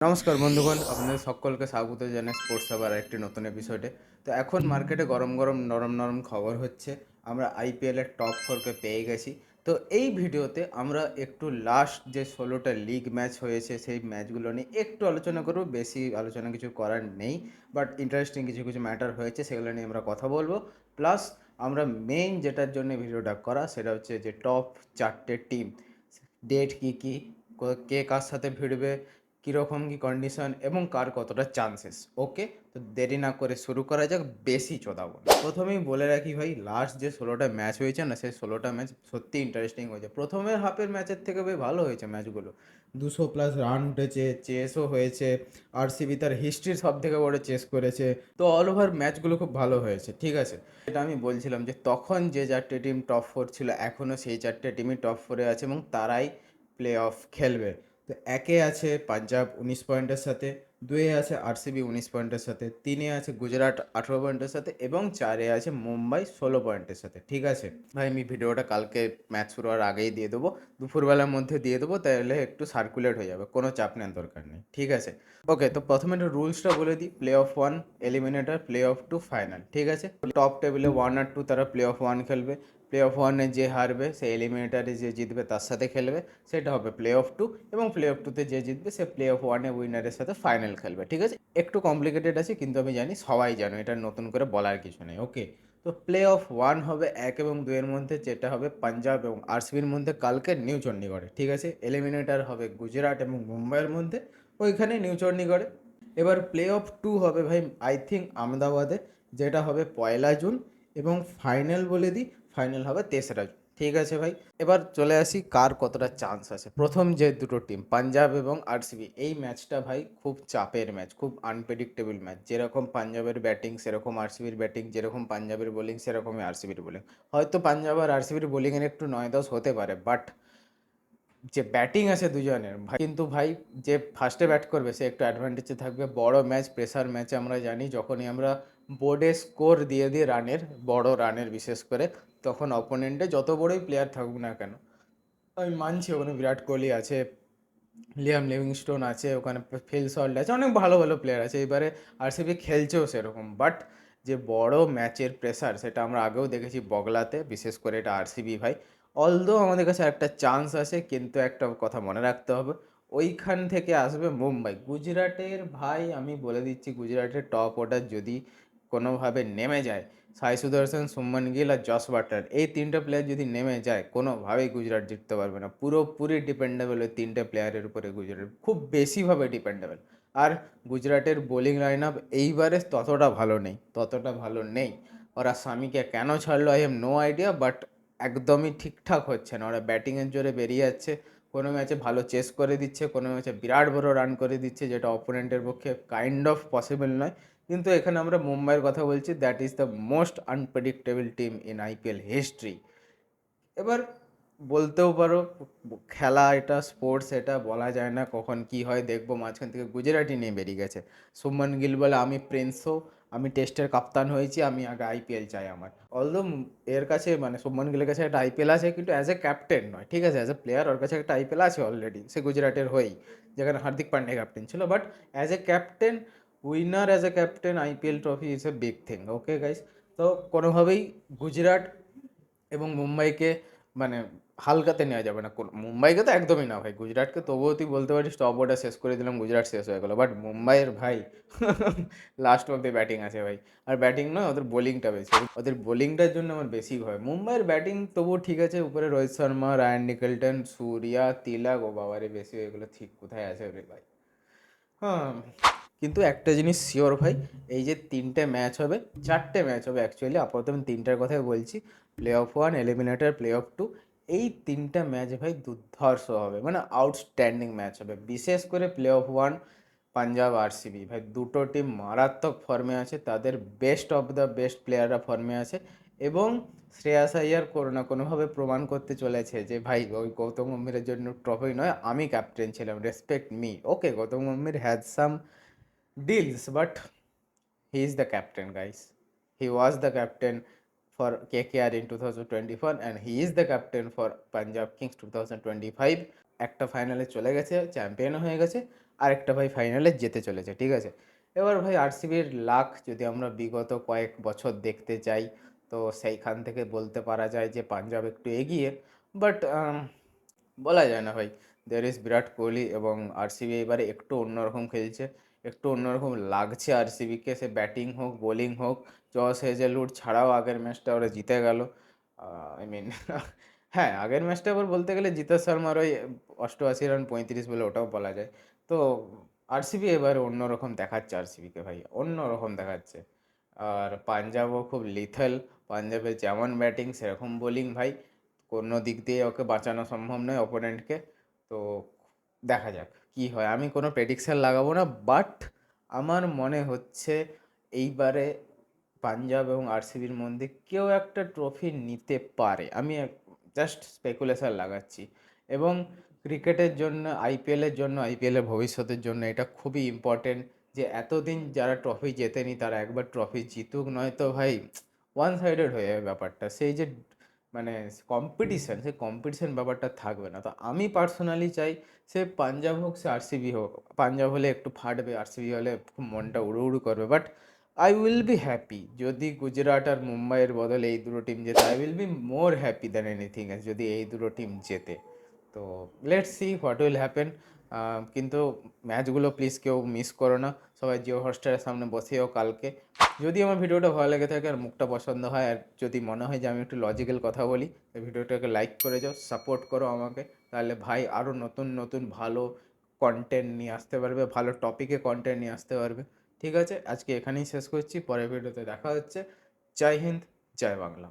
নমস্কার বন্ধুগণ, আপনাদের সকলকে স্বাগত জানাই স্পোর্টস আবার একটি নতুন এপিসোডে। তো এখন মার্কেটে গরম গরম নরম নরম খবর হচ্ছে, আমরা আইপিএলের টপ ফোরকে পেয়ে গেছি। তো এই ভিডিওতে আমরা একটু লাস্ট যে 16টা লিগ ম্যাচ হয়েছে সেই ম্যাচগুলো নিয়ে একটু আলোচনা করব। বেশি আলোচনা কিছু করার নেই, বাট ইন্টারেস্টিং কিছু কিছু ম্যাটার হয়েছে, সেগুলো নিয়ে আমরা কথা বলবো। প্লাস আমরা মেইন যেটার জন্য ভিডিওটা করা সেটা হচ্ছে যে টপ 4টে টিম, ডেট কী কী, কে কার সাথে ভিড়বে, কীরকম কী কন্ডিশন এবং কার কতটা চান্সেস। ওকে, তো দেরি না করে শুরু করা যাক, বেশি চোদাবো না। প্রথমেই বলে রাখি ভাই, লাস্ট যে 16টা ম্যাচ হয়েছে না, সেই 16টা ম্যাচ সত্যি ইন্টারেস্টিং হয়েছে। প্রথমের হাফের ম্যাচের থেকে ভাই ভালো হয়েছে ম্যাচগুলো। 200+ রান উঠেছে, চেসও হয়েছে। আরসিবি তার হিস্ট্রির সব থেকে বড় চেস করেছে। তো অল ওভার ম্যাচগুলো খুব ভালো হয়েছে, ঠিক আছে। এটা আমি বলছিলাম যে তখন যে 4টে টিম টপ ফোর ছিল, এখনও সেই 4টে টিমই টপ ফোরে আছে এবং তারাই প্লে অফ খেলবে। তো একে আছে পাঞ্জাব 19 পয়েন্টের সাথে, দুয়ে আছে আরসিবি 19 পয়েন্টের সাথে, তিনে আছে গুজরাট 18 পয়েন্টের সাথে এবং চারে আছে মুম্বাই 16 পয়েন্টের সাথে, ঠিক আছে। ভাই আমি ভিডিওটা কালকে ম্যাচ শুরু হওয়ার আগেই দিয়ে দেবো, দুপুরবেলার মধ্যে দিয়ে দেবো, তাহলে একটু সার্কুলেট হয়ে যাবে, কোনো চাপ নেওয়ার দরকার নেই, ঠিক আছে। ওকে, তো প্রথমে একটু রুলসটা বলে দিই। Play of 1 eliminator, play of 2 final, ঠিক আছে। টপ টেবিলে 1 আর 2 তারা প্লে অফ 1 খেলবে। প্লে অফ 1-এ যে হারবে সে এলিমিনেটারে যে জিতবে তার সাথে খেলবে, সেটা হবে প্লে অফ 2। এবং প্লে অফ 2-তে যে জিতবে সে প্লে অফ 1-এ উইনারের সাথে ফাইনাল খেলবে, ঠিক আছে। একটু কমপ্লিকেটেড আছে কিন্তু আমি জানি সবাই জানো, এটা নতুন করে বলার কিছু নেই। ওকে, তো প্লে অফ 1 হবে 1 এবং 2-এর মধ্যে, যেটা হবে পাঞ্জাব এবং আরসিবির মধ্যে কালকে নিউ চণ্ডীগড়ে, ঠিক আছে। এলিমিনেটার হবে গুজরাট এবং মুম্বাইয়ের মধ্যে, ওইখানে নিউ চণ্ডীগড়ে। এবার প্লে অফ 2 হবে ভাই আই থিঙ্ক আহমেদাবাদে, যেটা হবে 1 জুন। এবং ফাইনাল বলে দিই, ফাইনাল হবে 3রা জুন, ঠিক আছে ভাই। এবার চলে আসি কার কতটা চান্স আছে। প্রথম যে দুটো টিম পাঞ্জাব এবং আরসিবি, এই ম্যাচটা ভাই খুব চাপের ম্যাচ, খুব আনপ্রেডিক্টেবল ম্যাচ। যেরকম পাঞ্জাবের ব্যাটিং সেরকম আরসিবির ব্যাটিং, যেরকম পাঞ্জাবের বোলিং সেরকমই আরসিবির বোলিং। হয়তো পাঞ্জাব আর আরসিবির বোলিংয়ের একটু 9-10 হতে পারে, বাট যে ব্যাটিং আছে দুজনের ভাই, কিন্তু ভাই যে ফার্স্টে ব্যাট করবে সে একটু অ্যাডভান্টেজে থাকবে। বড় ম্যাচ, প্রেসার ম্যাচে আমরা জানি যখনই আমরা বোর্ডে স্কোর দিয়ে দিই রানের, বড় রানের বিশেষ করে, তখন অপোনেন্টে যত বড়ই প্লেয়ার থাকুক না কেন, আমি মানছি ওখানে বিরাট কোহলি আছে, লিয়াম লিভিংস্টোন আছে, ওখানে ফিল সল্ট আছে, অনেক ভালো ভালো প্লেয়ার আছে। এবারে আরসিবি খেলছেও সেরকম, বাট যে বড় ম্যাচের প্রেসার সেটা আমরা আগেও দেখেছি বগলাতে, বিশেষ করে এটা আরসিবি ভাই। অলদো আমাদের কাছে একটা চান্স আছে, কিন্তু একটা কথা মনে রাখতে হবে, ওইখান থেকে আসবে মুম্বাই। গুজরাটের ভাই আমি বলে দিচ্ছি, গুজরাটের টপ অর্ডার যদি কোনোভাবে নেমে যায়, সাই সুদর্শন, শুভমান গিল আর জস বাটলার, এই 3টে প্লেয়ার যদি নেমে যায়, কোনোভাবেই গুজরাট জিততে পারবে না। পুরোপুরি ডিপেন্ডেবল ওই 3টে প্লেয়ারের উপরে গুজরাট, খুব বেশিভাবে ডিপেন্ডেবল। আর গুজরাটের বোলিং লাইন আপ এইবারে ততটা ভালো নেই, ততটা ভালো নেই। ওরা স্বামীকে কেন ছাড়লো I have no idea, but একদমই ঠিকঠাক হচ্ছে না। ওরা ব্যাটিংয়ের জোরে বেরিয়ে যাচ্ছে, কোনো ম্যাচে ভালো চেস করে দিচ্ছে, কোনো ম্যাচে বিরাট বড় রান করে দিচ্ছে, যেটা অপোনেন্টের পক্ষে কাইন্ড অফ পসিবল নয়। কিন্তু এখানে আমরা মুম্বাইয়ের কথা বলছি, that is the most unpredictable team in IPL history. এবার বলতেও পারো খেলা, এটা স্পোর্টস, এটা বলা যায় না কখন কি হয়। দেখবো মাঝখান থেকে গুজরাটি নিয়ে বেরিয়ে গেছে। শুভমান গিল বলে আমি প্রিন্সও, আমি টেস্টের কাপ্তান হয়েছি, আমি আগে আইপিএল চাই আমার। অলদো এর কাছে মানে শুভমান গিলের কাছে একটা আইপিএল আছে, কিন্তু অ্যাজ এ ক্যাপ্টেন নয়, ঠিক আছে। অ্যাজ এ প্লেয়ার ওর কাছে একটা আইপিএল আছে অলরেডি, সে গুজরাটের হয়েই, যেখানে হার্দিক পান্ডে ক্যাপ্টেন ছিল। But as a captain, winner as a captain IPL trophy is a big thing. Okay guys, তো কোনোভাবেই গুজরাট এবং মুম্বাইকে মানে হালকাতে নেওয়া যাবে না। মুম্বাইকে তো একদমই না ভাই, গুজরাটকে তবুও তুই বলতে পারিস টপ অর্ডার শেষ করে দিলাম, গুজরাট শেষ হয়ে গেলো। বাট মুম্বাইয়ের ভাই লাস্ট অব্দি ব্যাটিং আছে ভাই। আর ব্যাটিং নয়, ওদের বোলিংটা বেশি, ওদের বোলিংটার জন্য আমার বেশি ভয়। মুম্বাইয়ের ব্যাটিং তবুও ঠিক আছে, উপরে রোহিত শর্মা, রায়ান নিকেলটন, সূর্যা, তিলক, ও বাবারে বেশি এগুলো ঠিক কোথায় আছে রে ভাই। হ্যাঁ, কিন্তু একটা জিনিস শিওর ভাই, এই যে 3টে ম্যাচ হবে, 4টে ম্যাচ হবে অ্যাকচুয়ালি, আপাতত আমি 3টার কথাই বলছি। Play of 1, eliminator, play of 2, এই 3টা ম্যাচ ভাই দুর্ধর্ষ হবে, মানে আউটস্ট্যান্ডিং ম্যাচ হবে। বিশেষ করে প্লে অফ 1, পাঞ্জাব আরসিবি ভাই, দুটো টিম মারাত্মক ফর্মে আছে, তাদের বেস্ট অফ দ্য বেস্ট প্লেয়াররা ফর্মে আছে। এবং শ্রেয়াস আইয়ার কোনো না কোনোভাবে প্রমাণ করতে চলেছে যে ভাই ওই গৌতম গম্ভীরের জন্য ট্রফি নয়, আমি ক্যাপ্টেন ছিলাম, respect me. Okay, Gautam Gambhir has some deals, but he is the captain, guys. He was the captain for KKR in 2021 and he is the captain for Punjab Kings 2025. একটা ফাইনালে চলে গেছে, চ্যাম্পিয়ন হয়ে গেছে। আরেকটা ভাই ফাইনালে যেতে চলেছে, ঠিক আছে। এবার ভাই আরসিবির লাক যদি আমরা বিগত কয়েক বছর দেখতে যাই, তো সেইখান থেকে বলতে পারা যায় যে পাঞ্জাব একটু এগিয়ে। বাট বলা যায় না ভাই, দের ইজ বিরাট কোহলি এবং আরসিবি এবারে একটু অন্যরকম খেলছে, একটু অন্যরকম লাগছে আরসিবিকে, সে ব্যাটিং হোক বোলিং হোক। জস হেজেলউড ছাড়াও আগের ম্যাচটা ওরা জিতে গেল, আই মিন হ্যাঁ, আগের ম্যাচটা আবার বলতে গেলে জিতেশ শর্মার ওই 88 রান 35 বলে ওটাও বলা যায়। তো আরসিবি এবারে অন্যরকম দেখাচ্ছে, আরসিবিকে ভাই অন্যরকম দেখাচ্ছে। আর পাঞ্জাবও খুব লিথেল, পাঞ্জাবের যেমন ব্যাটিং সেরকম বোলিং ভাই, কোনো দিক দিয়ে ওকে বাঁচানো সম্ভব নয় অপোনেন্টকে। তো দেখা যাক কি হয়, আমি কোনো প্রেডিকশন লাগাবো না, বাট আমার মনে হচ্ছে এইবারে পাঞ্জাব এবং আরসিবির মধ্যে কেউ একটা ট্রফি নিতে পারে, আমি জাস্ট স্পেকুলেশন লাগাচ্ছি। এবং ক্রিকেটের জন্য, আইপিএলের জন্য, আইপিএলের ভবিষ্যতের জন্য এটা খুবই ইম্পর্টেন্ট যে এতদিন যারা ট্রফি জেতেনি তারা একবার ট্রফি জিতুক, নয়তো ভাই ওয়ান সাইডেড হয়ে যাবে ব্যাপারটা। সেই যে মানে কম্পিটিশান, সেই কম্পিটিশান ব্যাপারটা থাকবে না। তো আমি পার্সোনালি চাই সে পাঞ্জাব হোক সে আরসিবি হোক, পাঞ্জাব হলে একটু ফাটবে, আরসিবি হলে খুব মনটা উড়ু উড়ু করবে, but I will be happy যদি গুজরাট আর মুম্বাইয়ের বদলে এই দুটো টিম জেতে। I will be more happy than anything else যদি এই দুটো টিম জেতে। তো let's see what will happen. কিন্তু ম্যাচগুলো প্লিজ কেউ মিস করো না, সবাই জিও হটস্টারের সামনে বসেও কালকে। যদি আমার ভিডিওটা ভালো লেগে থাকে আর মুখটা পছন্দ হয়, আর যদি মনে হয় যে আমি একটু লজিক্যাল কথা বলি, এই ভিডিওটাকে লাইক করে যাও, সাপোর্ট করো আমাকে। তাহলে ভাই আরও নতুন নতুন ভালো কন্টেন্ট নিয়ে আসতে পারবে, ভালো টপিকে কন্টেন্ট নিয়ে আসতে পারবে। ঠিক আছে, আজকে এখানেই শেষ করছি, পরের ভিডিওতে দেখা হচ্ছে। জয় হিন্দ, জয় বাংলা।